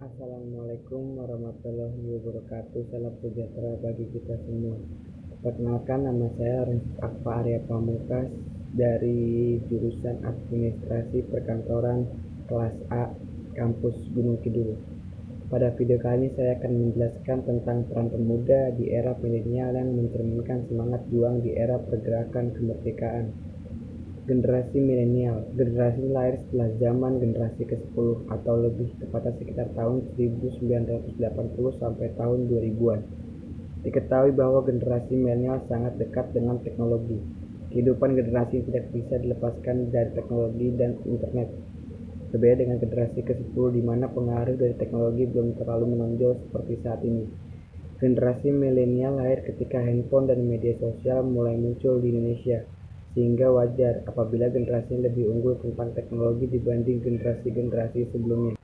Assalamualaikum warahmatullahi wabarakatuh. Salam sejahtera bagi kita semua. Perkenalkan, nama saya Akfa Arya Pamungkas dari jurusan Administrasi Perkantoran kelas A, Kampus Gunung Kidul. Pada video kali ini saya akan menjelaskan tentang peran pemuda di era milenial yang mencerminkan semangat juang di era pergerakan kemerdekaan. Generasi milenial, generasi lahir setelah zaman generasi ke-10 atau lebih tepatnya sekitar tahun 1980 sampai tahun 2000-an. Diketahui bahwa generasi milenial sangat dekat dengan teknologi. Kehidupan generasi tidak bisa dilepaskan dari teknologi dan internet. Berbeda dengan generasi ke-10 di mana pengaruh dari teknologi belum terlalu menonjol seperti saat ini. Generasi milenial lahir ketika handphone dan media sosial mulai muncul di Indonesia, sehingga wajar apabila generasi lebih unggul tentang teknologi dibanding generasi-generasi sebelumnya.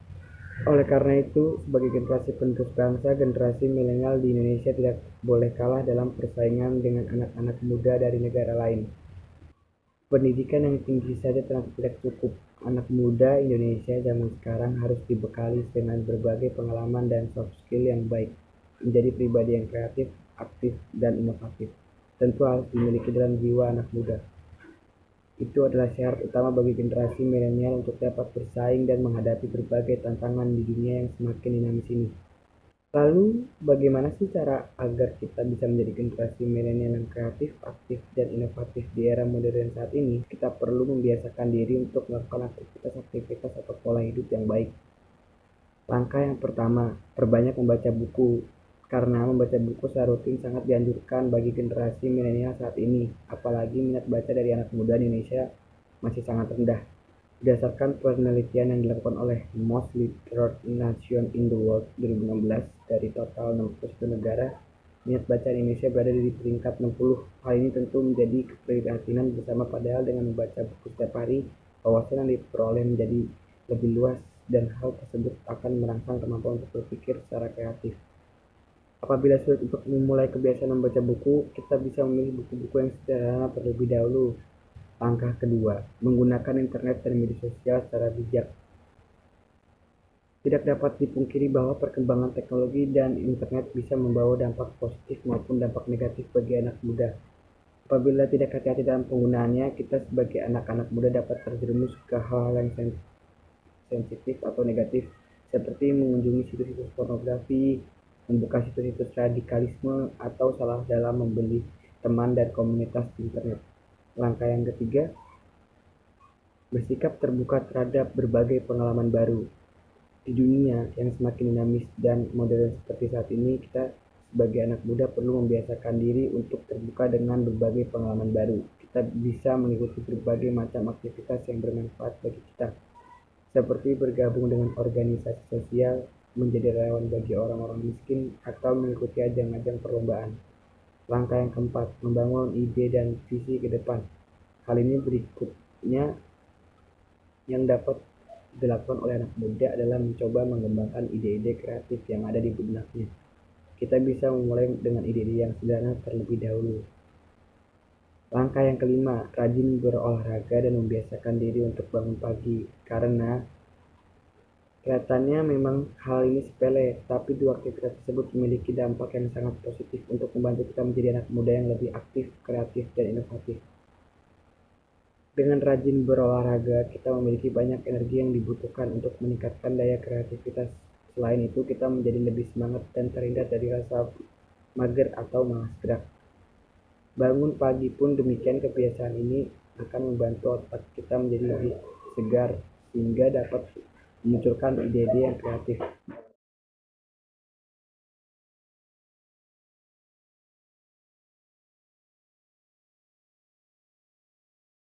Oleh karena itu, sebagai generasi penerus bangsa, generasi milenial di Indonesia tidak boleh kalah dalam persaingan dengan anak-anak muda dari negara lain. Pendidikan yang tinggi saja ternyata tidak cukup. Anak muda Indonesia zaman sekarang harus dibekali dengan berbagai pengalaman dan soft skill yang baik, menjadi pribadi yang kreatif, aktif, dan inovatif. Tentu harus dimiliki dalam jiwa anak muda. Itu adalah syarat utama bagi generasi milenial untuk dapat bersaing dan menghadapi berbagai tantangan di dunia yang semakin dinamis ini. Lalu, bagaimana sih cara agar kita bisa menjadi generasi milenial yang kreatif, aktif, dan inovatif di era modern saat ini? Kita perlu membiasakan diri untuk melakukan aktivitas atau pola hidup yang baik. Langkah yang pertama, perbanyak membaca buku. Karena membaca buku secara rutin sangat dianjurkan bagi generasi milenial saat ini, apalagi minat baca dari anak muda di Indonesia masih sangat rendah. Berdasarkan penelitian yang dilakukan oleh Most Literate Nation in the World 2016 dari total 61 negara, minat baca di Indonesia berada di peringkat 60. Hal ini tentu menjadi keprihatinan bersama, padahal dengan membaca buku setiap hari, wawasan yang diperoleh menjadi lebih luas dan hal tersebut akan merangsang kemampuan untuk berpikir secara kreatif. Apabila sulit untuk memulai kebiasaan membaca buku, kita bisa memilih buku-buku yang sederhana terlebih dahulu. Langkah kedua, menggunakan internet dan media sosial secara bijak. Tidak dapat dipungkiri bahwa perkembangan teknologi dan internet bisa membawa dampak positif maupun dampak negatif bagi anak muda. Apabila tidak hati-hati dalam penggunaannya, kita sebagai anak-anak muda dapat terjerumus ke hal-hal yang sensitif atau negatif, seperti mengunjungi situs-situs pornografi, membuka situs-situs radikalisme, atau salah dalam membeli teman dan komunitas di internet. Langkah yang ketiga, bersikap terbuka terhadap berbagai pengalaman baru. Di dunia yang semakin dinamis dan modern seperti saat ini, kita sebagai anak muda perlu membiasakan diri untuk terbuka dengan berbagai pengalaman baru. Kita bisa mengikuti berbagai macam aktivitas yang bermanfaat bagi kita, seperti bergabung dengan organisasi sosial, menjadi relawan bagi orang-orang miskin, atau mengikuti ajang-ajang perlombaan. Langkah yang keempat, membangun ide dan visi ke depan. Hal ini berikutnya yang dapat dilakukan oleh anak muda adalah mencoba mengembangkan ide-ide kreatif yang ada di benaknya. Kita bisa memulai dengan ide-ide yang sederhana terlebih dahulu. Langkah yang kelima, rajin berolahraga dan membiasakan diri untuk bangun pagi. Karena kelihatannya memang hal ini sepele, tapi dua aktivitas tersebut memiliki dampak yang sangat positif untuk membantu kita menjadi anak muda yang lebih aktif, kreatif, dan inovatif. Dengan rajin berolahraga, kita memiliki banyak energi yang dibutuhkan untuk meningkatkan daya kreativitas. Selain itu, kita menjadi lebih semangat dan terhindar dari rasa mager atau malas gerak. Bangun pagi pun demikian, kebiasaan ini akan membantu otak kita menjadi lebih segar sehingga dapat memunculkan ide-ide yang kreatif.